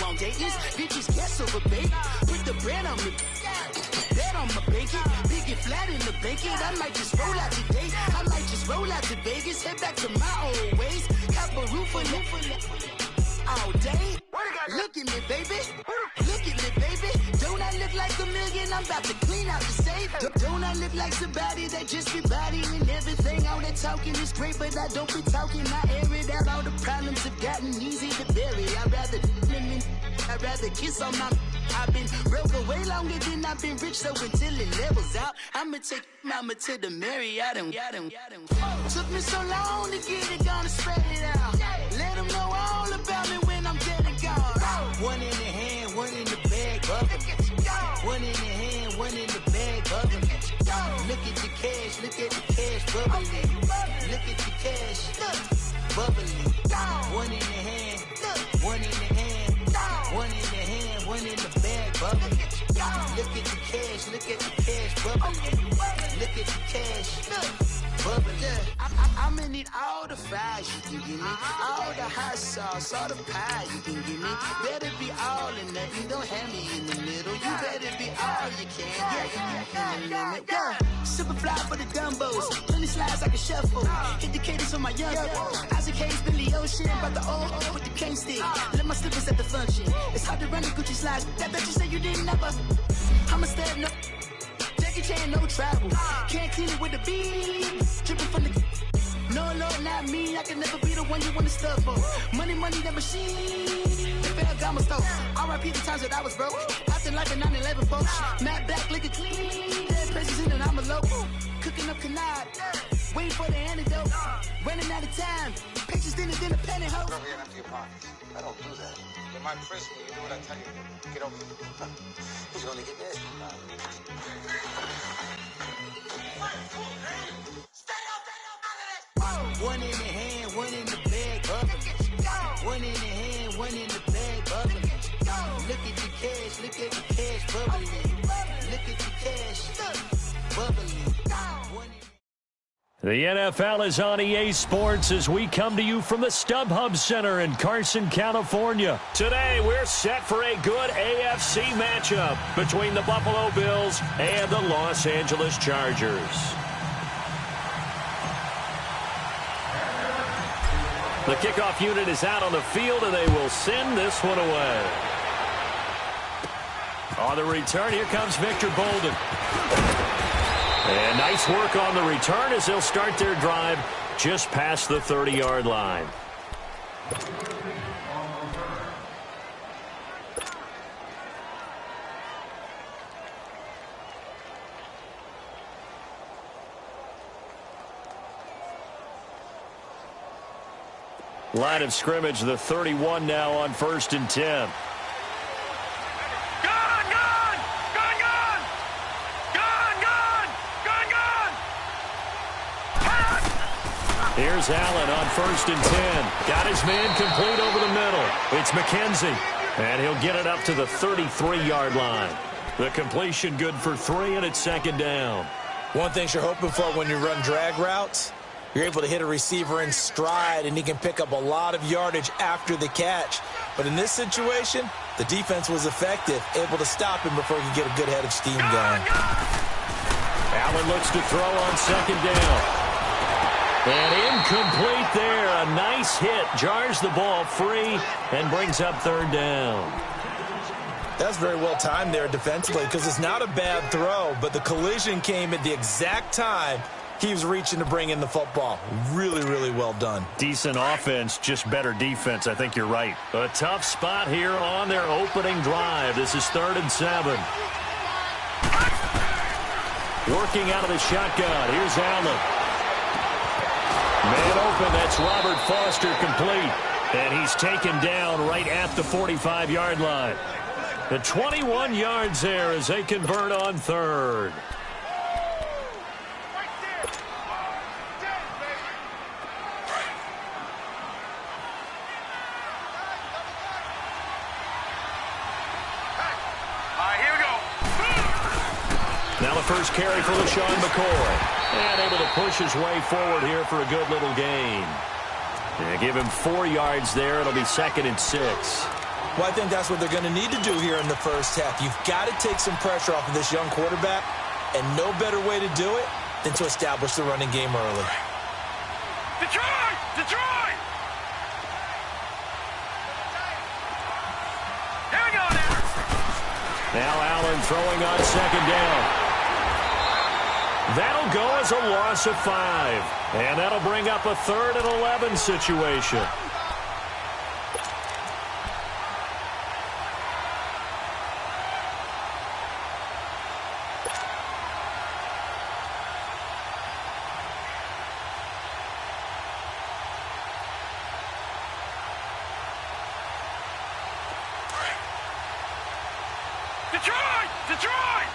on Dayton's. Bitches guess over bait. Put the brand on me. Bet on my bacon. Big it flat in the bacon. I might just roll out today. I might just roll out to Vegas. Head back to my old ways. Cap a roof all day. Look at me, baby. Look at me, baby. Don't I look like a million? I'm about to clean out the safe. Don't I look like somebody that just be bodying everything? All that talking is great, but I don't be talking. I air it out. All the problems have gotten easy to bury. I'd rather kiss on my. I've been broke for way longer than I've been rich, so until it levels out, I'ma take mama to the Marriott and took me so long to get it, gonna spread it out. Let them know all about me when I'm dead and gone. One in the hand, one in the bag, bubbling. One in the hand, one in the bag, bubbling. Look at the cash, look at the cash, bubbling. Look at the cash, bubbling. One in the hand, one in the hand, one in the hand, one in the bag, bubbling. Look at the cash, look at the cash, bubbling. Look at the cash, bubbling. I'ma need all the fries you can give me, all the hot sauce, all the pie you can give me. Better be all in nothing, don't have me in the middle. You better be all you can, yeah. Super fly for the dumbos, plenty slides like a shuffle. Hit the cadence on my young Isaac Hayes, Billy Ocean, about the old with the cane stick. Let my slippers at the function. It's hard to run the Gucci slides. That bet you say you didn't never. I'ma step no. Jackie Chan, no travel. Can't clean it with the beat. Dripping from the. No, Lord, not me. I can never be the one you want to stuff for. Money, that machine. The Ferragamo stove. R.I.P. the times that I was broke. Acting like a 9/11 folks. Matte black, looking clean. Dead president and I'm a local. Cooking up canard. Waiting for the antidote. Running out of time. Pictures thinner than a penny hoe. Over here, empty your pockets. I don't do that. In my prison, you do what I tell you. Get over here. He's gonna get this. One in the hand, one in the bag, bubbling. One in the hand, one in the bag, bubbling. Look at the cash, look at the cash, bubbling. Look at the cash, bubbling. The NFL is on EA Sports as we come to you from the StubHub Center in Carson, California. Today, we're set for a good AFC matchup between the Buffalo Bills and the Los Angeles Chargers. The kickoff unit is out on the field, and they will send this one away. On the return, here comes Victor Bolden. And nice work on the return as they'll start their drive just past the 30-yard line. Line of scrimmage, the 31 now on 1st and 10. Here's Allen on 1st and 10. Got his man complete over the middle. It's McKenzie. And he'll get it up to the 33-yard line. The completion good for 3, and it's 2nd down. One thing you're hoping for when you run drag routes, you're able to hit a receiver in stride, and he can pick up a lot of yardage after the catch. But in this situation, the defense was effective, able to stop him before he could get a good head of steam going. Allen looks to throw on 2nd down. And incomplete there. A nice hit. Jars the ball free and brings up 3rd down. That's very well timed there defensively because it's not a bad throw, but the collision came at the exact time he was reaching to bring in the football. Really, really well done. Decent offense, just better defense. I think you're right. A tough spot here on their opening drive. This is 3rd and 7. Working out of the shotgun. Here's Allen. Man open, that's Robert Foster complete. And he's taken down right at the 45-yard line. The 21 yards there as they convert on 3rd. Now the first carry for LaShawn McCoy. And able to push his way forward here for a good little gain. And give him 4 yards there. It'll be 2nd and 6. Well, I think that's what they're going to need to do here in the first half. You've got to take some pressure off of this young quarterback, and no better way to do it than to establish the running game early. Detroit! Detroit! Here we go now. Now Allen throwing on second down. That'll go as a loss of 5. And that'll bring up a 3rd and 11 situation. Detroit! Detroit!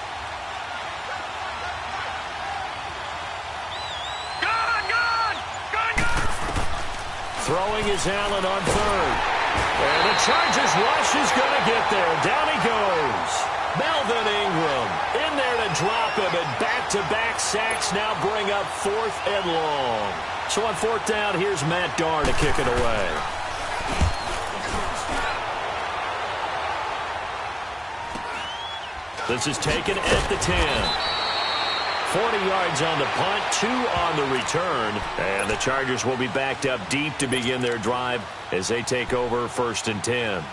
Throwing is Allen on 3rd. And the Chargers rush is going to get there. Down he goes. Melvin Ingram in there to drop him, and back-to-back sacks now bring up 4th and long. So on 4th down, here's Matt Darr to kick it away. This is taken at the 10. 40 yards on the punt, 2 on the return. And the Chargers will be backed up deep to begin their drive as they take over 1st and 10.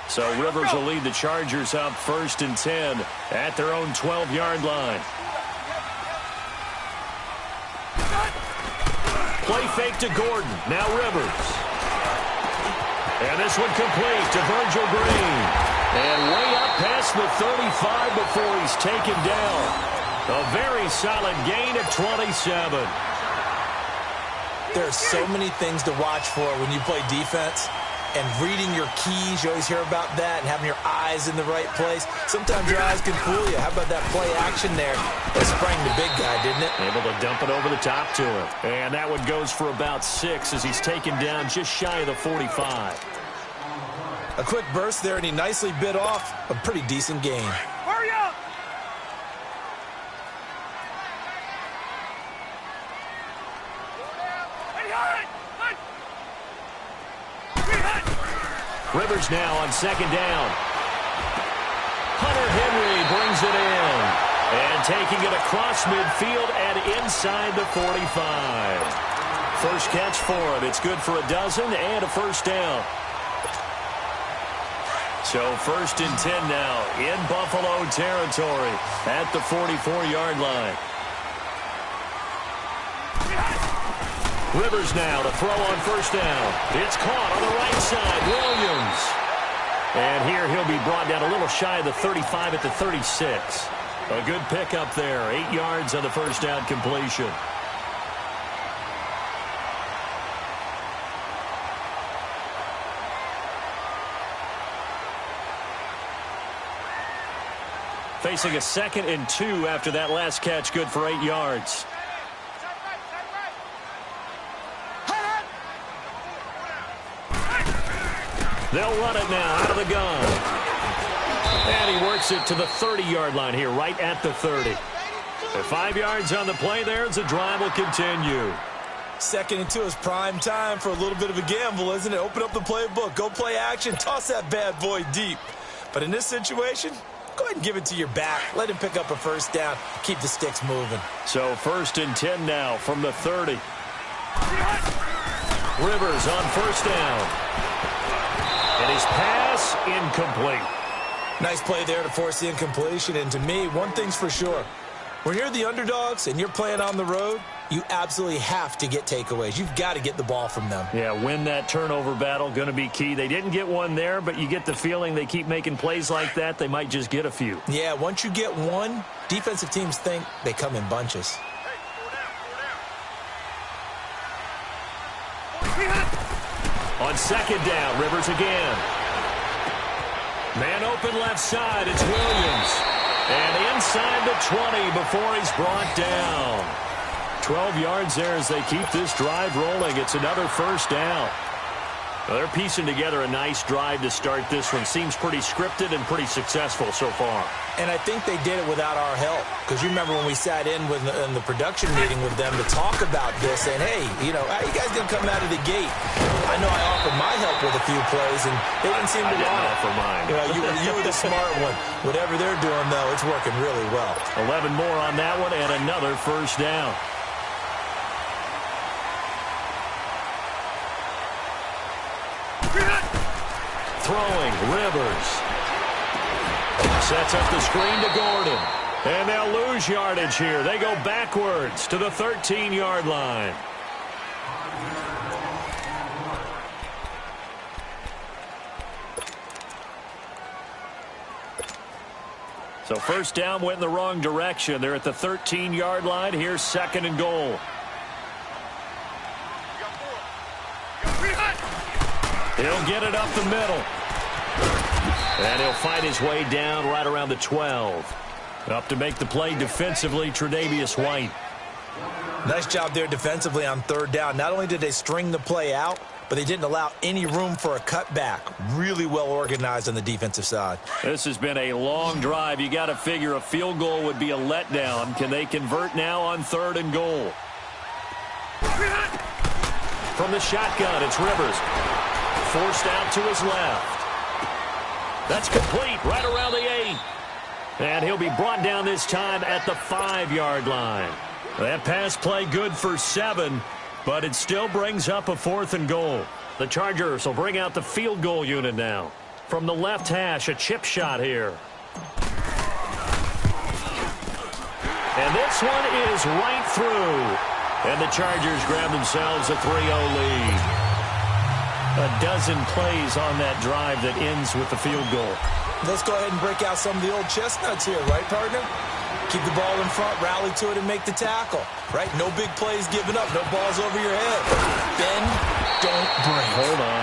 So Rivers will lead the Chargers up 1st and 10 at their own 12-yard line. Play fake to Gordon. Now Rivers. And this one complete to Virgil Green. And way up past the 35 before he's taken down. A very solid gain of 27. There are so many things to watch for when you play defense. And reading your keys, you always hear about that, and having your eyes in the right place. Sometimes your eyes can fool you. How about that play action there? That sprang the big guy, didn't it? Able to dump it over the top to him. And that one goes for about 6 as he's taken down just shy of the 45. A quick burst there, and he nicely bit off a pretty decent gain. Hurry up! Rivers now on 2nd down. Hunter Henry brings it in. And taking it across midfield and inside the 45. First catch for him. It's good for a dozen and a 1st down. So 1st and 10 now in Buffalo territory at the 44-yard line. Rivers now to throw on 1st down. It's caught on the right side. Williams. And here he'll be brought down a little shy of the 35 at the 36. A good pickup there. 8 yards on the 1st down completion. Facing a 2nd and 2 after that last catch, good for 8 yards. They'll run it now out of the gun. And he works it to the 30-yard line here, right at the 30. At 5 yards on the play there, as the drive will continue. 2nd and 2 is prime time for a little bit of a gamble, isn't it? Open up the playbook, go play action, toss that bad boy deep. But in this situation, go ahead and give it to your back. Let him pick up a 1st down. Keep the sticks moving. So 1st and 10 now from the 30. Rivers on 1st down. And his pass incomplete. Nice play there to force the incompletion. And to me, one thing's for sure. When you're the underdogs and you're playing on the road, you absolutely have to get takeaways. You've got to get the ball from them. Yeah, win that turnover battle, going to be key. They didn't get one there, but you get the feeling they keep making plays like that, they might just get a few. Yeah, once you get one, defensive teams think they come in bunches. On 2nd down, Rivers again. Man open left side, it's Williams. And inside the 20 before he's brought down. 12 yards there as they keep this drive rolling. It's another 1st down. Well, they're piecing together a nice drive to start this one. Seems pretty scripted and pretty successful so far. And I think they did it without our help. Because you remember when we sat in the production meeting with them to talk about this, saying, hey, you know, how you guys going to come out of the gate? I know I offered my help with a few plays, and they didn't seem to want it. offer mine. You were the smart one. Whatever they're doing, though, it's working really well. 11 more on that one and another first down. Throwing, Rivers. Sets up the screen to Gordon. And they'll lose yardage here. They go backwards to the 13-yard line. So first down went in the wrong direction. They're at the 13-yard line. Here's second and goal. He'll get it up the middle. And he'll fight his way down right around the 12. Up to make the play defensively, Tre'Davious White. Nice job there defensively on third down. Not only did they string the play out, but they didn't allow any room for a cutback. Really well organized on the defensive side. This has been a long drive. You got to figure a field goal would be a letdown. Can they convert now on third and goal? From the shotgun, it's Rivers. Forced out to his left. That's complete right around the 8. And he'll be brought down this time at the 5-yard line. That pass play good for 7, but it still brings up a 4th and goal. The Chargers will bring out the field goal unit now. From the left hash, a chip shot here. And this one is right through. And the Chargers grab themselves a 3-0 lead. A dozen plays on that drive that ends with the field goal. Let's go ahead and break out some of the old chestnuts here, right, partner? Keep the ball in front, rally to it, and make the tackle, right? No big plays given up, no balls over your head. Bend, don't break. Hold on.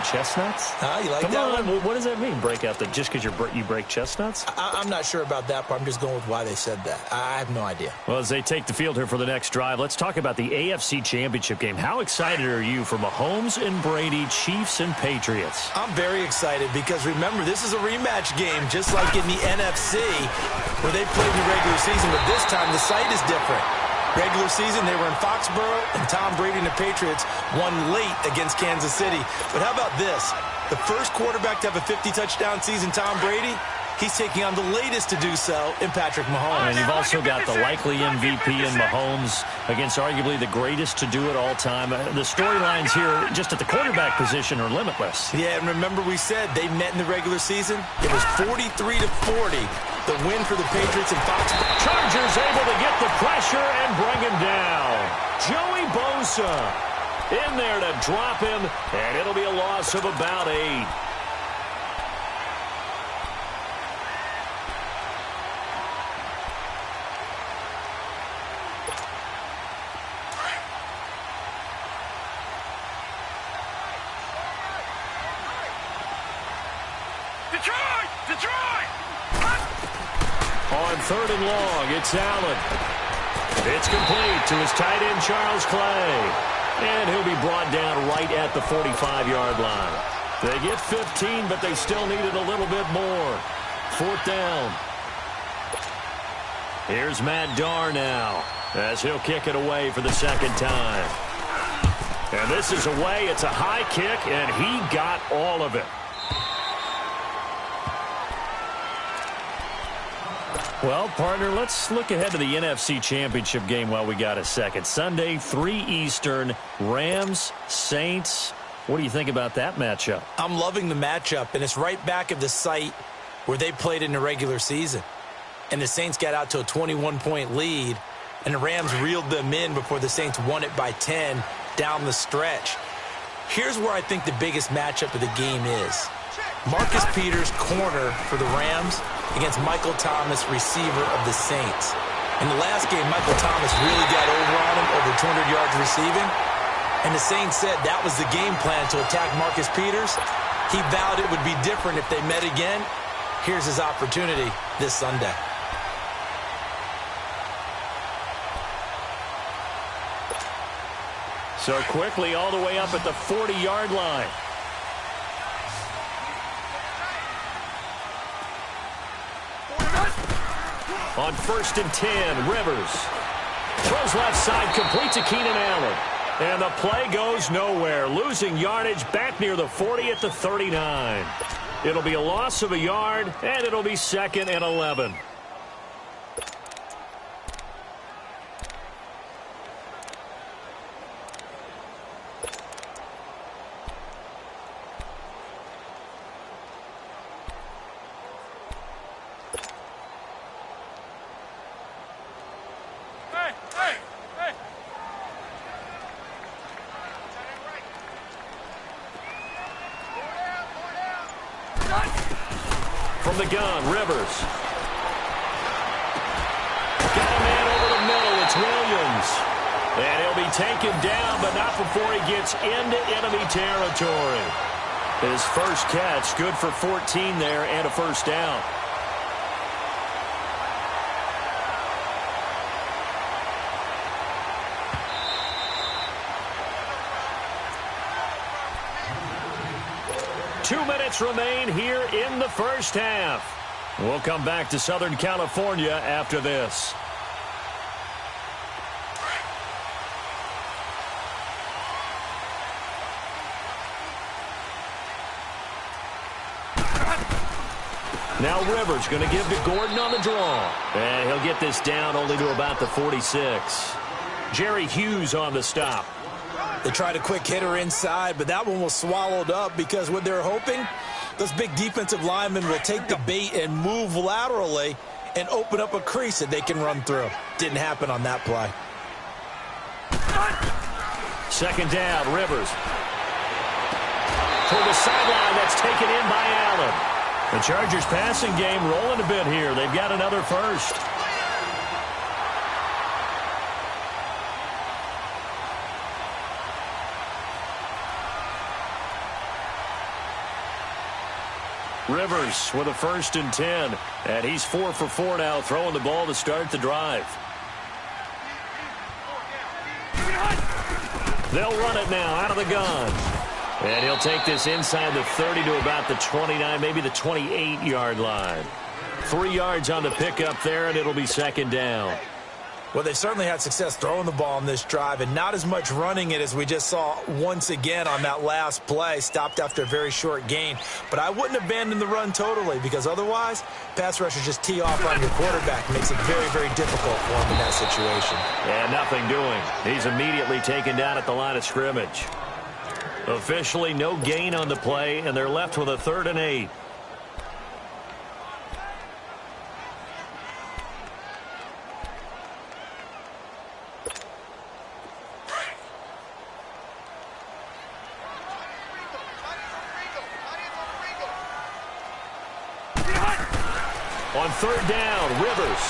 Chestnuts? You like Come that on. one? What does that mean, break out? Just because you break chestnuts? I'm not sure about that part. I'm just going with why they said that. I have no idea. Well, as they take the field here for the next drive, let's talk about the AFC Championship game. How excited are you for Mahomes and Brady, Chiefs and Patriots? I'm very excited because, remember, this is a rematch game, just like in the NFC, where they played in the regular season, but this time the site is different. Regular season, they were in Foxborough, and Tom Brady and the Patriots won late against Kansas City. But how about this? The first quarterback to have a 50-touchdown season, Tom Brady, he's taking on the latest to do so in Patrick Mahomes. And you've also got the likely MVP in Mahomes against arguably the greatest to do it all time. The storylines here just at the quarterback position are limitless. Yeah, and remember we said they met in the regular season? It was 43-40. The win for the Patriots in Foxborough. Chargers able to get the pressure and bring him down. Joey Bosa in there to drop him, and it'll be a loss of about 8. Detroit! On third and long, it's Allen. It's complete to his tight end, Charles Clay. And he'll be brought down right at the 45-yard line. They get 15, but they still needed a little bit more. 4th down. Here's Matt Darr now, as he'll kick it away for the second time. And this is away. It's a high kick, and he got all of it. Well, partner, let's look ahead to the NFC Championship game while we got a second. Sunday, 3 Eastern, Rams, Saints. What do you think about that matchup? I'm loving the matchup, and it's right back at the site where they played in the regular season. And the Saints got out to a 21-point lead, and the Rams reeled them in before the Saints won it by 10 down the stretch. Here's where I think the biggest matchup of the game is. Marcus Peters, corner for the Rams, against Michael Thomas, receiver of the Saints. In the last game, Michael Thomas really got over on him, over 200 yards receiving. And the Saints said that was the game plan, to attack Marcus Peters. He vowed it would be different if they met again. Here's his opportunity this Sunday. So quickly all the way up at the 40-yard line. On 1st and 10, Rivers. Throws left side, complete to Keenan Allen. And the play goes nowhere. Losing yardage back near the 40 at the 39. It'll be a loss of a yard, and it'll be 2nd and 11. From the gun, Rivers. Got a man over the middle. It's Williams. And he'll be taken down, but not before he gets into enemy territory. His first catch, good for 14 there and a first down. Two minutes remain here in the first half. We'll come back to Southern California after this. Now Rivers going to give to Gordon on the draw. And he'll get this down only to about the 46. Jerry Hughes on the stop. They tried a quick hitter inside, but that one was swallowed up because what they're hoping, those big defensive linemen will take the bait and move laterally and open up a crease that they can run through. Didn't happen on that play. 2nd down, Rivers. Toward the sideline, that's taken in by Allen. The Chargers passing game rolling a bit here. They've got another first. Rivers with a 1st and 10. And he's 4 for 4 now, throwing the ball to start the drive. They'll run it now out of the gun. And he'll take this inside the 30 to about the 29, maybe the 28-yard line. 3 yards on the pickup there, and it'll be 2nd down. Well, they've certainly had success throwing the ball on this drive and not as much running it as we just saw once again on that last play. Stopped after a very short gain. But I wouldn't abandon the run totally because otherwise, pass rushers just tee off on your quarterback. Makes it very, very difficult for him in that situation. And nothing doing. He's immediately taken down at the line of scrimmage. Officially no gain on the play, and they're left with a 3rd and 8. On 3rd down, Rivers.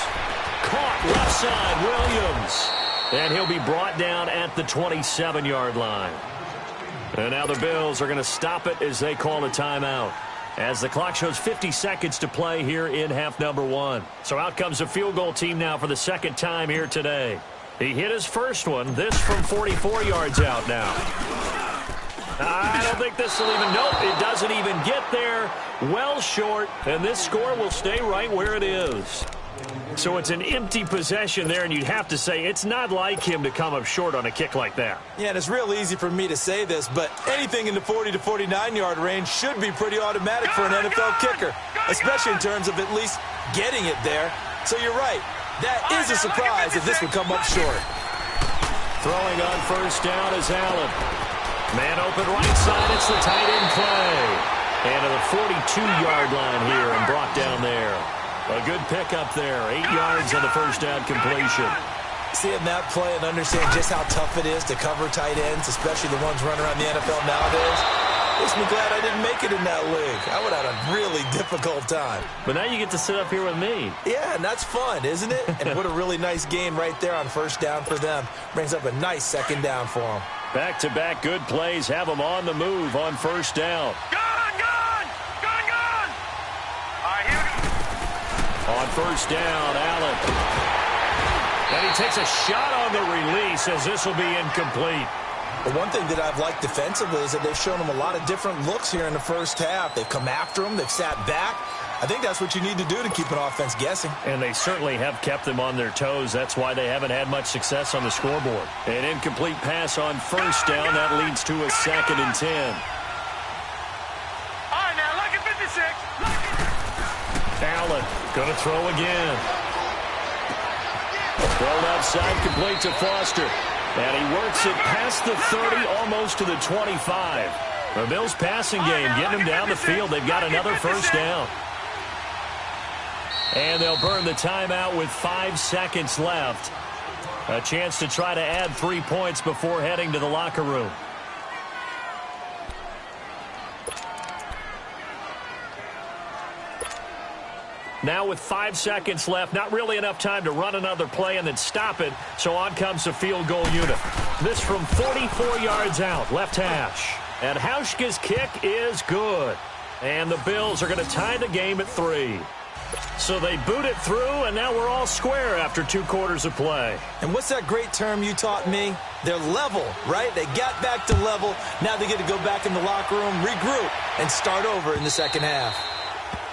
Caught left side, Williams. And he'll be brought down at the 27-yard line. And now the Bills are going to stop it as they call a timeout. As the clock shows 50 seconds to play here in half number 1. So out comes the field goal team now for the 2nd time here today. He hit his first one. This from 44 yards out now. I don't think this will even, nope, it doesn't even get there. Well short, and this score will stay right where it is. So it's an empty possession there, and you'd have to say it's not like him to come up short on a kick like that. Yeah, and it's real easy for me to say this, but anything in the 40 to 49-yard range should be pretty automatic for an NFL kicker, especially in terms of at least getting it there. So you're right. That is a surprise if this would come up short. Throwing on 1st down is Allen. Man open right side, it's the tight end play. And to the 42-yard line here and brought down there. A good pickup there, 8 yards on the 1st down completion. Seeing that play and understand just how tough it is to cover tight ends, especially the ones running around the NFL nowadays, makes me glad I didn't make it in that league. I would have had a really difficult time. But now you get to sit up here with me. Yeah, and that's fun, isn't it? And what a really nice gain right there on 1st down for them. Brings up a nice 2nd down for them. Back-to-back good plays have them on the move on 1st down. On 1st down, Allen. And he takes a shot on the release as this will be incomplete. The one thing that I've liked defensively is that they've shown him a lot of different looks here in the first half. They've come after him. They've sat back. I think that's what you need to do to keep an offense guessing. And they certainly have kept them on their toes. That's why they haven't had much success on the scoreboard. An incomplete pass on first down. That leads to a 2nd and 10. All right, now, look at 56. Allen going to throw again. Thrown outside, complete to Foster. And he works it past the 30, almost to the 25. The Bills passing game, getting them down the field. They've got another first down. And they'll burn the timeout with 5 seconds left. A chance to try to add 3 points before heading to the locker room. Now with 5 seconds left, not really enough time to run another play and then stop it, so on comes the field goal unit. This from 44 yards out, left hash. And Hauschka's kick is good. And the Bills are going to tie the game at 3. So they boot it through, and now we're all square after 2 quarters of play. And what's that great term you taught me? They're level, right? They got back to level. Now they get to go back in the locker room, regroup, and start over in the second half.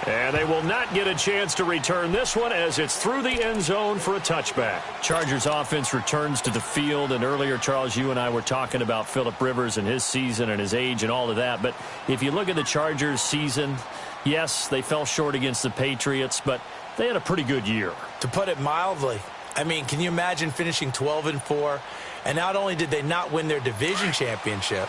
And they will not get a chance to return this one as it's through the end zone for a touchback. Chargers offense returns to the field, and earlier, Charles, you and I were talking about Phillip Rivers and his season and his age and all of that. But if you look at the Chargers season, yes, they fell short against the Patriots, but they had a pretty good year. To put it mildly, I mean, can you imagine finishing 12-4? And not only did they not win their division championship,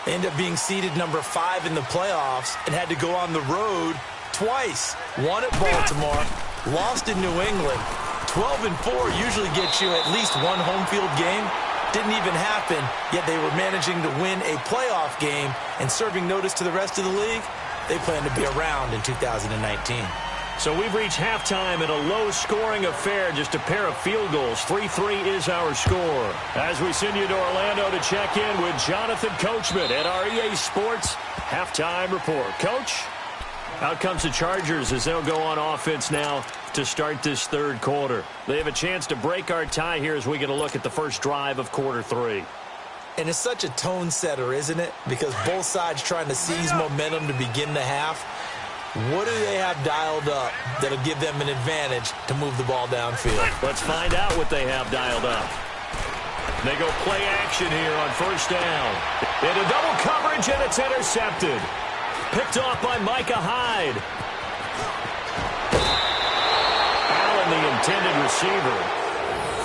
they ended up being seeded number 5 in the playoffs and had to go on the road twice. Won at Baltimore, lost in New England. 12-4 usually gets you at least one home field game. Didn't even happen, yet they were managing to win a playoff game and serving notice to the rest of the league. They plan to be around in 2019. So we've reached halftime in a low-scoring affair, just a pair of field goals. 3-3 is our score. As we send you to Orlando to check in with Jonathan Coachman at our EA Sports Halftime Report. Coach? Out comes the Chargers as they'll go on offense now to start this third quarter. They have a chance to break our tie here as we get a look at the first drive of quarter 3. And it's such a tone setter, isn't it? Because both sides trying to seize momentum to begin the half. What do they have dialed up that'll give them an advantage to move the ball downfield? Let's find out what they have dialed up. They go play action here on first down. Into double coverage, and it's intercepted. Picked off by Micah Hyde. Allen, the intended receiver.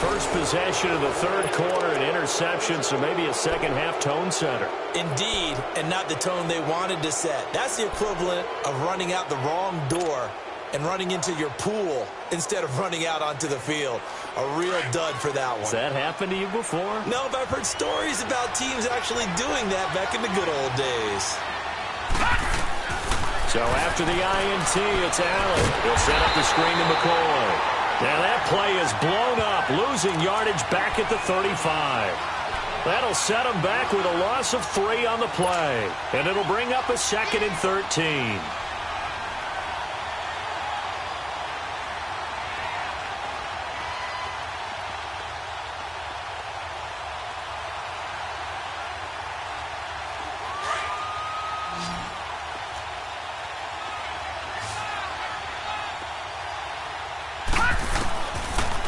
First possession of the third quarter, an interception, so maybe a second-half tone setter. Indeed, and not the tone they wanted to set. That's the equivalent of running out the wrong door and running into your pool instead of running out onto the field. A real dud for that one. Has that happened to you before? No, but I've heard stories about teams actually doing that back in the good old days. So after the INT, it's Allen. He'll set up the screen to McCoy. Now that play is blown up, losing yardage back at the 35. That'll set him back with a loss of 3 on the play. And it'll bring up a 2nd and 13.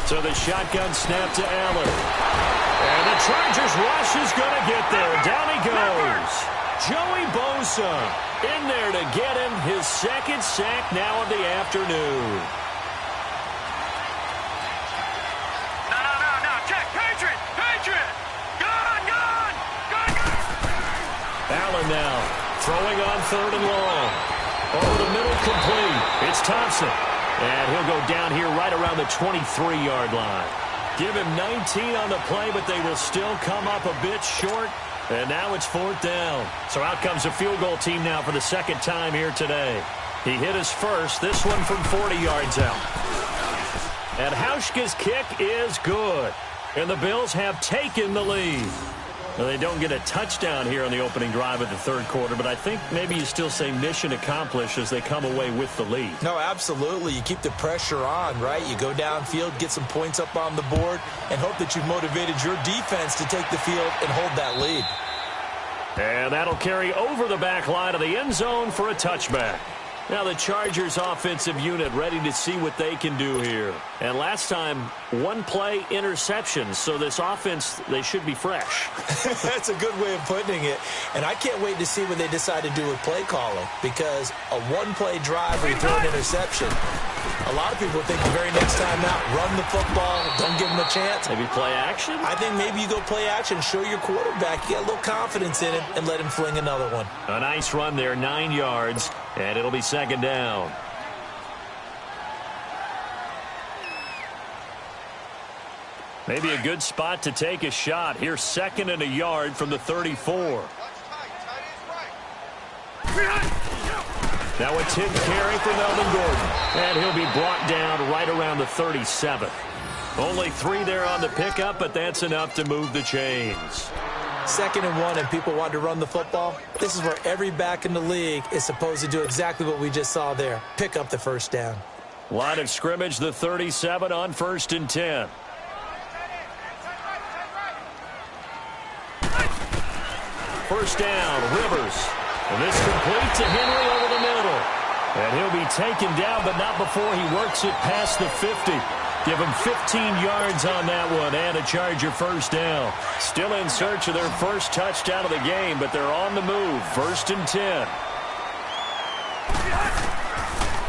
So the shotgun snap to Allen. And the Chargers rush is going to get there. Down he goes. Joey Bosa in there to get him his 2nd sack now of the afternoon. No. Check. Patriot. Gone. Allen now throwing on 3rd and long. Over the middle, complete. It's Thompson. And he'll go down here right around the 23-yard line. Give him 19 on the play, but they will still come up a bit short. And now it's 4th down. So out comes the field goal team now for the 2nd time here today. He hit his first, this one from 40 yards out. And Hauschka's kick is good. And the Bills have taken the lead. Well, they don't get a touchdown here on the opening drive of the third quarter, but I think maybe you still say mission accomplished as they come away with the lead. No, absolutely. You keep the pressure on, right? You go downfield, get some points up on the board, and hope that you've motivated your defense to take the field and hold that lead. And that'll carry over the back line of the end zone for a touchback. Now the Chargers offensive unit ready to see what they can do here. And last time, one play interception. So this offense, they should be fresh. That's a good way of putting it. And I can't wait to see what they decide to do with play calling. Because a one-play drive where you throw an interception, a lot of people think the very next time out, run the football, don't give them a chance. Maybe play action? I think maybe you go play action, show your quarterback, you get a little confidence in him, and let him fling another one. A nice run there, 9 yards, and it'll be second down. Maybe a good spot to take a shot. Here's 2nd and a yard from the 34. Now a 10th carry for Melvin Gordon. And he'll be brought down right around the 37. Only 3 there on the pickup, but that's enough to move the chains. 2nd and 1 and people want to run the football. This is where every back in the league is supposed to do exactly what we just saw there. Pick up the first down. Line of scrimmage, the 37 on 1st and 10. First down, Rivers. And this complete to Henry over the middle. And he'll be taken down, but not before he works it past the 50. Give him 15 yards on that one and a Charger first down. Still in search of their first touchdown of the game, but they're on the move. 1st and 10.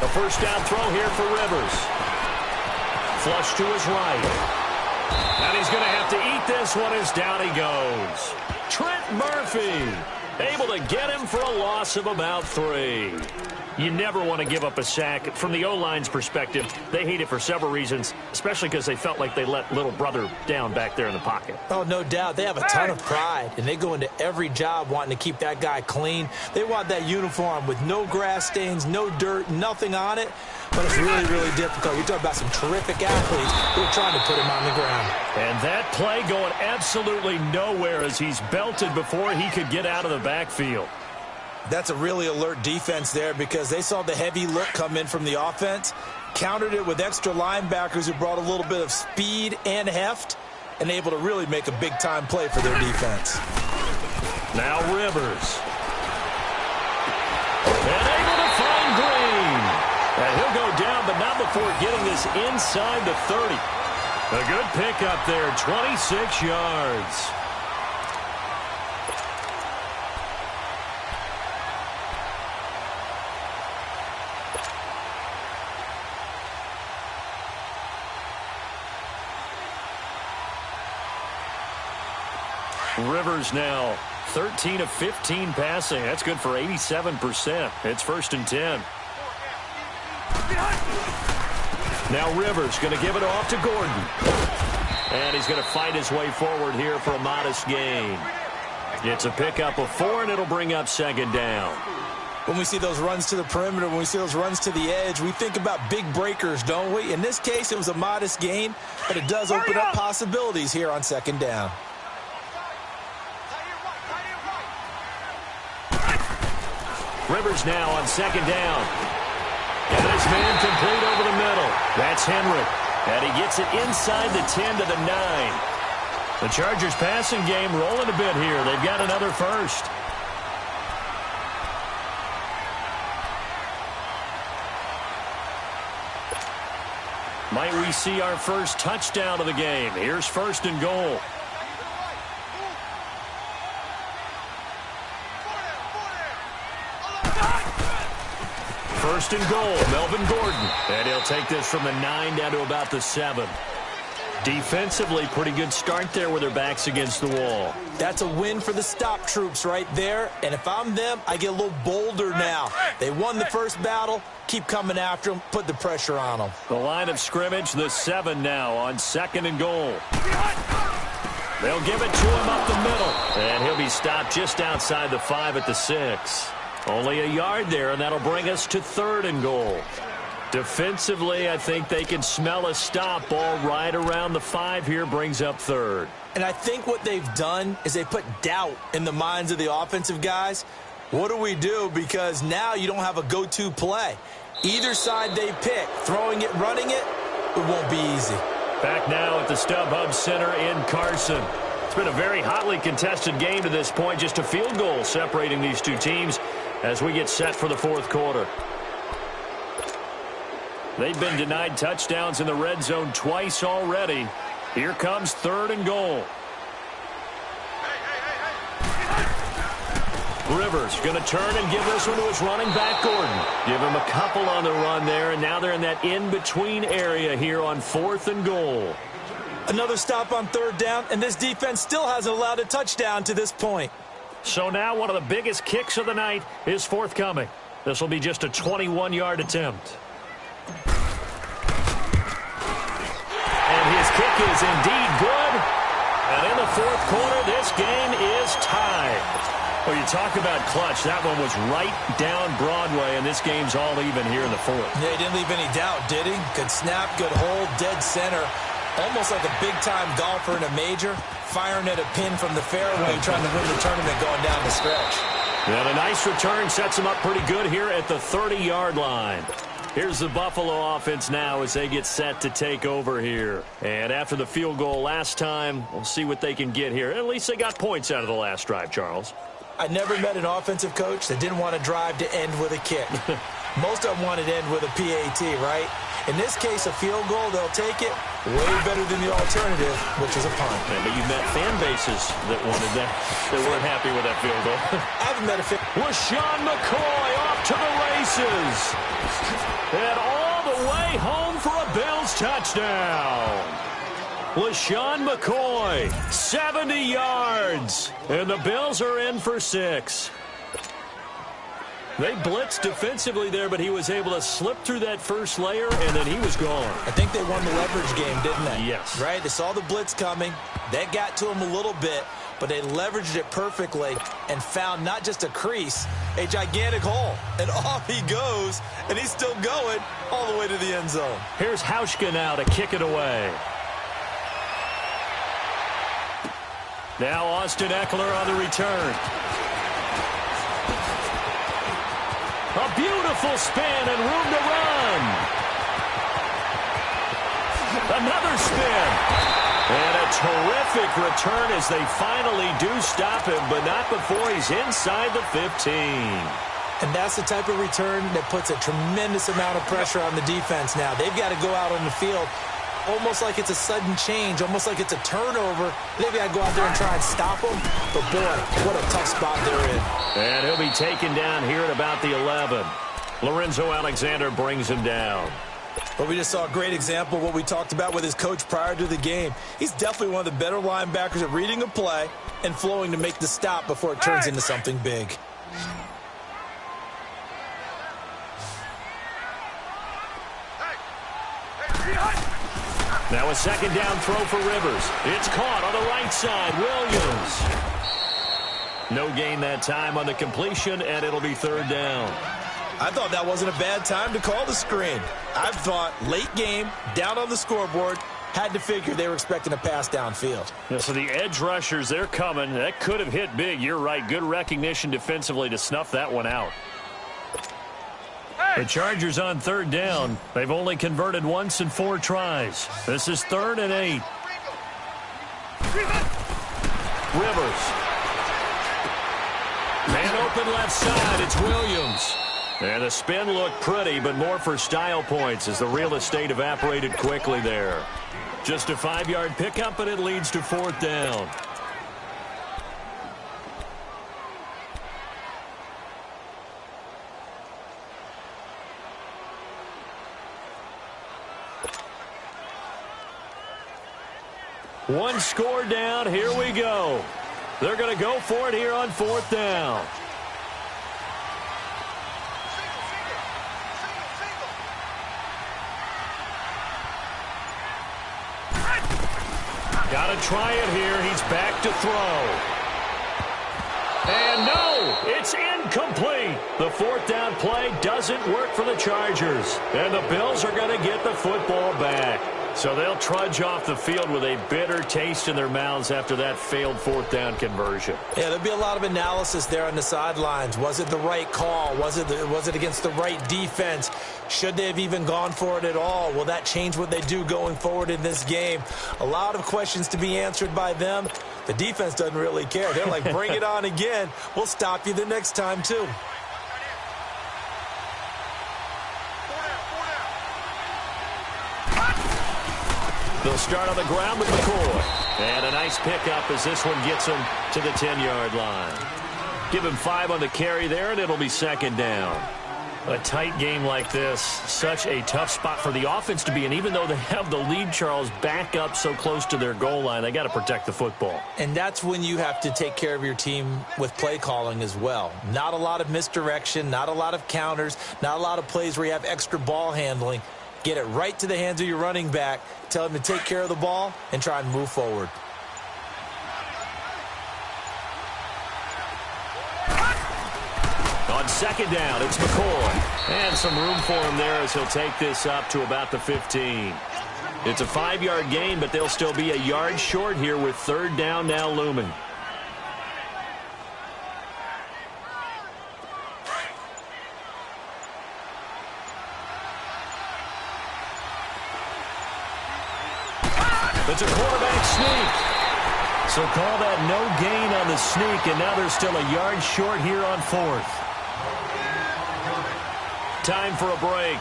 A first down throw here for Rivers. Flush to his right. And he's going to have to eat this one as down he goes. Trent Murphy able to get him for a loss of about 3. You never want to give up a sack. From the O-line's perspective, they hate it for several reasons, especially because they felt like they let little brother down back there in the pocket. Oh, no doubt. They have a ton of pride, and they go into every job wanting to keep that guy clean. They want that uniform with no grass stains, no dirt, nothing on it. But it's really, really difficult. You're talking about some terrific athletes who are trying to put him on the ground. And that play going absolutely nowhere as he's belted before he could get out of the backfield. That's a really alert defense there because they saw the heavy look come in from the offense, countered it with extra linebackers who brought a little bit of speed and heft, and able to really make a big-time play for their defense. Now Rivers. And able to find Green. And he'll go down, but not before getting this inside the 30. A good pickup there, 26 yards. Rivers now 13 of 15 passing. That's good for 87%. It's 1st and 10. Now Rivers going to give it off to Gordon. And he's going to fight his way forward here for a modest gain. It's a pickup of 4, and it'll bring up 2nd down. When we see those runs to the perimeter, when we see those runs to the edge, we think about big breakers, don't we? In this case, it was a modest gain, but it does open up possibilities here on 2nd down. Rivers now on 2nd down. And this man complete over the middle. That's Henry. And he gets it inside the 10 to the 9. The Chargers passing game rolling a bit here. They've got another first. Might we see our first touchdown of the game? Here's 1st and goal. First and goal, Melvin Gordon. And he'll take this from the 9 down to about the 7. Defensively, pretty good start there with their backs against the wall. That's a win for the stop troops right there. And if I'm them, I get a little bolder now. They won the first battle. Keep coming after them. Put the pressure on them. The line of scrimmage, the 7 now on 2nd and goal. They'll give it to him up the middle. And he'll be stopped just outside the 5 at the 6. Only a yard there, and that'll bring us to 3rd and goal. Defensively, I think they can smell a stop. Ball right around the 5 here brings up 3rd. And I think what they've done is they put doubt in the minds of the offensive guys. What do we do? Because now you don't have a go-to play. Either side they pick, throwing it, running it, it won't be easy. Back now at the StubHub Center in Carson. It's been a very hotly contested game to this point. Just a field goal separating these two teams as we get set for the 4th quarter. They've been denied touchdowns in the red zone twice already. Here comes 3rd and goal. Rivers going to turn and give this one to his running back, Gordon. Give him a couple on the run there, and now they're in that in-between area here on 4th and goal. Another stop on 3rd down, and this defense still hasn't allowed a touchdown to this point. So now one of the biggest kicks of the night is forthcoming. This will be just a 21-yard attempt. And his kick is indeed good. And in the 4th quarter, this game is tied. Well, you talk about clutch. That one was right down Broadway, and this game's all even here in the 4th. Yeah, he didn't leave any doubt, did he? Good snap, good hold, dead center. Almost like a big-time golfer in a major, firing at a pin from the fairway, trying to win the tournament going down the stretch. Yeah, the nice return sets him up pretty good here at the 30-yard line. Here's the Buffalo offense now as they get set to take over here. And after the field goal last time, we'll see what they can get here. At least they got points out of the last drive, Charles. I never met an offensive coach that didn't want to drive to end with a kick. Most of them wanted to end with a PAT, right? In this case, a field goal, they'll take it way better than the alternative, which is a punt. Yeah, but you met fan bases that wanted that, that weren't happy with that field goal. I haven't met a fan. LaShawn McCoy off to the races. And all the way home for a Bills touchdown. LaShawn McCoy, 70 yards. And the Bills are in for 6. They blitzed defensively there, but he was able to slip through that first layer, and then he was gone. I think they won the leverage game, didn't they? Yes. Right? They saw the blitz coming. That got to him a little bit, but they leveraged it perfectly and found not just a crease, a gigantic hole. And off he goes, and he's still going all the way to the end zone. Here's Hauschka now to kick it away. Now Austin Eckler on the return. A beautiful spin and room to run. Another spin. And a terrific return as they finally do stop him, but not before he's inside the 15. And that's the type of return that puts a tremendous amount of pressure on the defense now. They've got to go out on the field almost like it's a sudden change, almost like it's a turnover. They've got to go out there and try and stop them. But, boy, what a tough spot they're in. And he'll be taken down here at about the 11. Lorenzo Alexander brings him down. But we just saw a great example of what we talked about with his coach prior to the game. He's definitely one of the better linebackers at reading a play and flowing to make the stop before it turns into something big. Now a second down throw for Rivers. It's caught on the right side. Williams. No gain that time on the completion, and it'll be 3rd down. I thought that wasn't a bad time to call the screen. I thought late game, down on the scoreboard, had to figure they were expecting a pass downfield. Yeah, so the edge rushers, they're coming. That could have hit big. You're right. Good recognition defensively to snuff that one out. The Chargers on 3rd down. They've only converted once in 4 tries. This is 3rd and 8. Rivers. Man open left side. It's Williams. And the spin looked pretty, but more for style points as the real estate evaporated quickly there. Just a 5-yard pickup, and it leads to 4th down. One score down. Here we go. They're going to go for it here on 4th down. Got to try it here. He's back to throw. And no, it's incomplete. The 4th down play doesn't work for the Chargers. And the Bills are going to get the football back. So they'll trudge off the field with a bitter taste in their mouths after that failed 4th down conversion. Yeah, there'll be a lot of analysis there on the sidelines. Was it the right call? Was it against the right defense? Should they have even gone for it at all? Will that change what they do going forward in this game? A lot of questions to be answered by them. The defense doesn't really care. They're like, bring it on again. We'll stop you the next time, too. They'll start on the ground with McCoy. And a nice pickup as this one gets him to the 10-yard line. Give him 5 on the carry there, and it'll be second down. A tight game like this, such a tough spot for the offense to be in. Even though they have the lead, Charles, back up so close to their goal line, they got to protect the football. And that's when you have to take care of your team with play calling as well. Not a lot of misdirection, not a lot of counters, not a lot of plays where you have extra ball handling. Get it right to the hands of your running back, tell him to take care of the ball, and try and move forward. On second down, it's McCoy. And some room for him there as he'll take this up to about the 15. It's a 5-yard gain, but they'll still be a yard short here with third down now looming. It's a quarterback sneak. So call that no gain on the sneak, and now they're still a yard short here on fourth. Time for a break.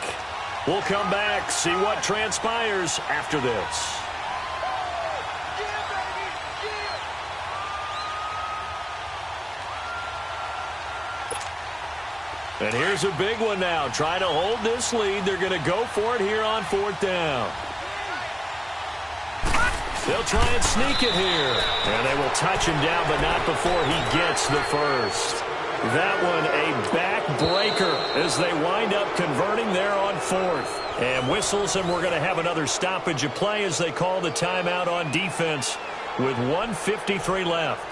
We'll come back, see what transpires after this. And here's a big one now. Trying to hold this lead. They're going to go for it here on fourth down. They'll try and sneak it here. And they will touch him down, but not before he gets the first. That one a backbreaker as they wind up converting there on fourth. And whistles, and we're going to have another stoppage of play as they call the timeout on defense with 1:53 left.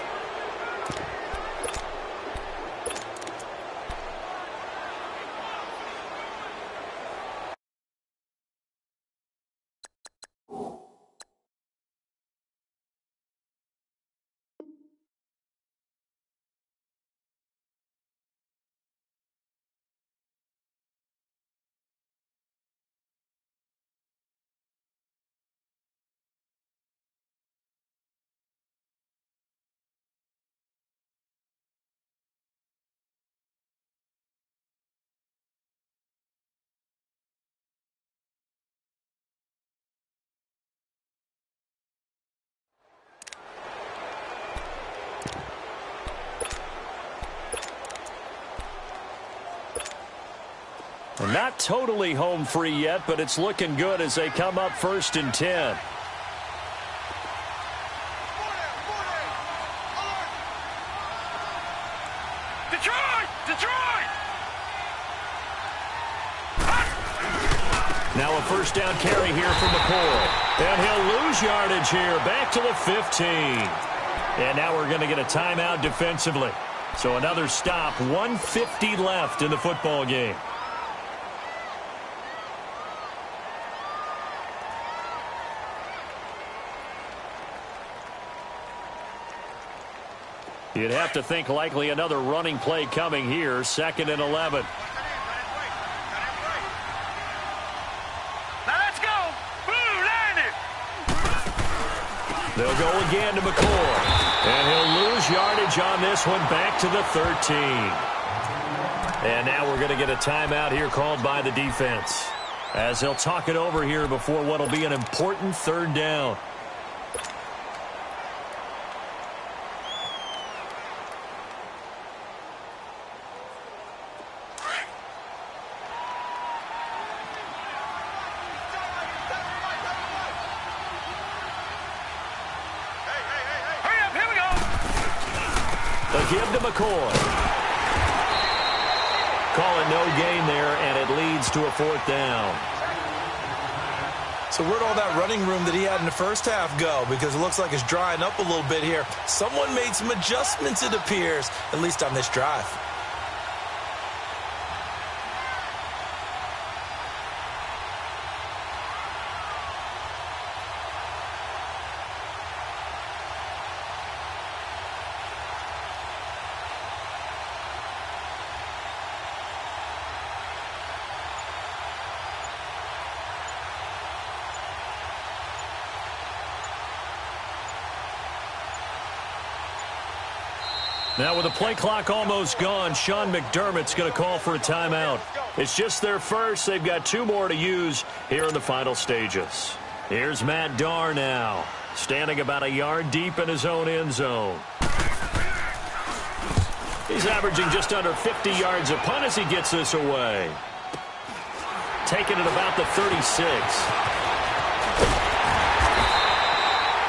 Not totally home free yet, but it's looking good as they come up 1st and 10. Detroit! Detroit! Now a first down carry here from McCoy. And he'll lose yardage here, back to the 15. And now we're going to get a timeout defensively. So another stop, 1:50 left in the football game. You'd have to think likely another running play coming here, 2nd and 11. Now let's go! Boo, land it! They'll go again to McCoy. And he'll lose yardage on this one, back to the 13. And now we're going to get a timeout here called by the defense, as they'll talk it over here before what will be an important 3rd down. Give to McCoy. Call it no gain there, and it leads to a 4th down. So where'd all that running room that he had in the first half go? Because it looks like it's drying up a little bit here. Someone made some adjustments, it appears, at least on this drive. Now with the play clock almost gone, Sean McDermott's going to call for a timeout. It's just their first. They've got 2 more to use here in the final stages. Here's Matt Darr now, standing about a yard deep in his own end zone. He's averaging just under 50 yards a punt as he gets this away. Taking it about the 36.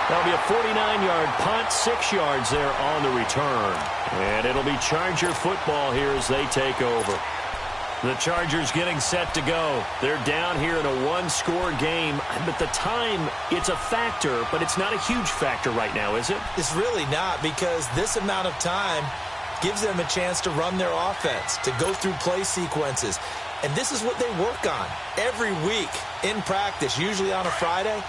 That'll be a 49-yard punt, 6 yards there on the return. And it'll be Charger football here as they take over. The Chargers getting set to go. They're down here in a one-score game. But the time, it's a factor, but it's not a huge factor right now, is it? It's really not, because this amount of time gives them a chance to run their offense, to go through play sequences. And this is what they work on every week in practice, usually on a Friday.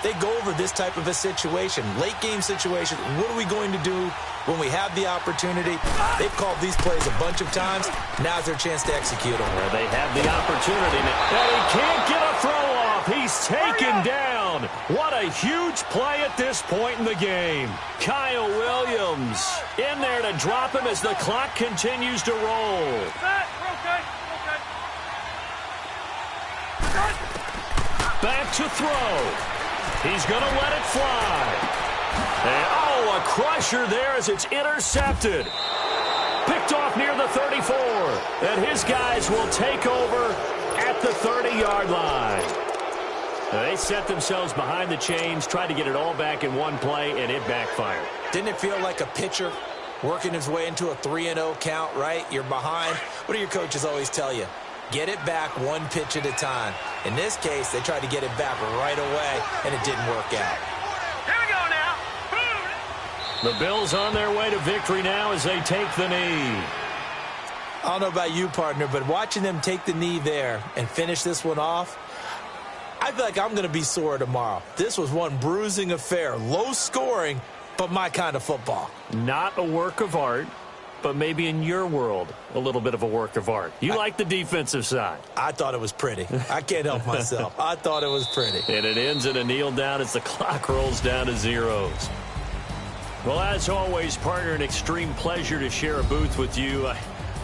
They go over this type of a situation, late game situation. What are we going to do when we have the opportunity? They've called these plays a bunch of times. Now's their chance to execute them. Well, they have the opportunity now. And he can't get a throw off. He's taken down. What a huge play at this point in the game. Kyle Williams in there to drop him as the clock continues to roll. Back to throw. He's going to let it fly. And, oh, a crusher there as it's intercepted. Picked off near the 34. And his guys will take over at the 30-yard line. They set themselves behind the chains, tried to get it all back in one play, and it backfired. Didn't it feel like a pitcher working his way into a 3-0 count, right? You're behind. What do your coaches always tell you? Get it back one pitch at a time. In this case, they tried to get it back right away, and it didn't work out. Here we go now. The Bills on their way to victory now as they take the knee. I don't know about you, partner, but watching them take the knee there and finish this one off, I feel like I'm going to be sore tomorrow. This was one bruising affair. Low scoring, but my kind of football. Not a work of art, but maybe in your world, a little bit of a work of art. You like the defensive side. I thought it was pretty. I can't help myself. I thought it was pretty. And it ends in a kneel down as the clock rolls down to zeros. Well, as always, partner, an extreme pleasure to share a booth with you.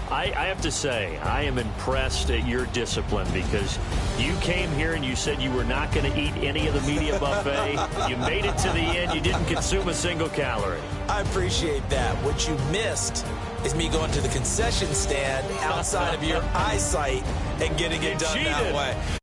I have to say, I am impressed at your discipline because you came here and you said you were not going to eat any of the media buffet. You made it to the end. You didn't consume a single calorie. I appreciate that. What you missed is me going to the concession stand outside of your eyesight and getting it done that way.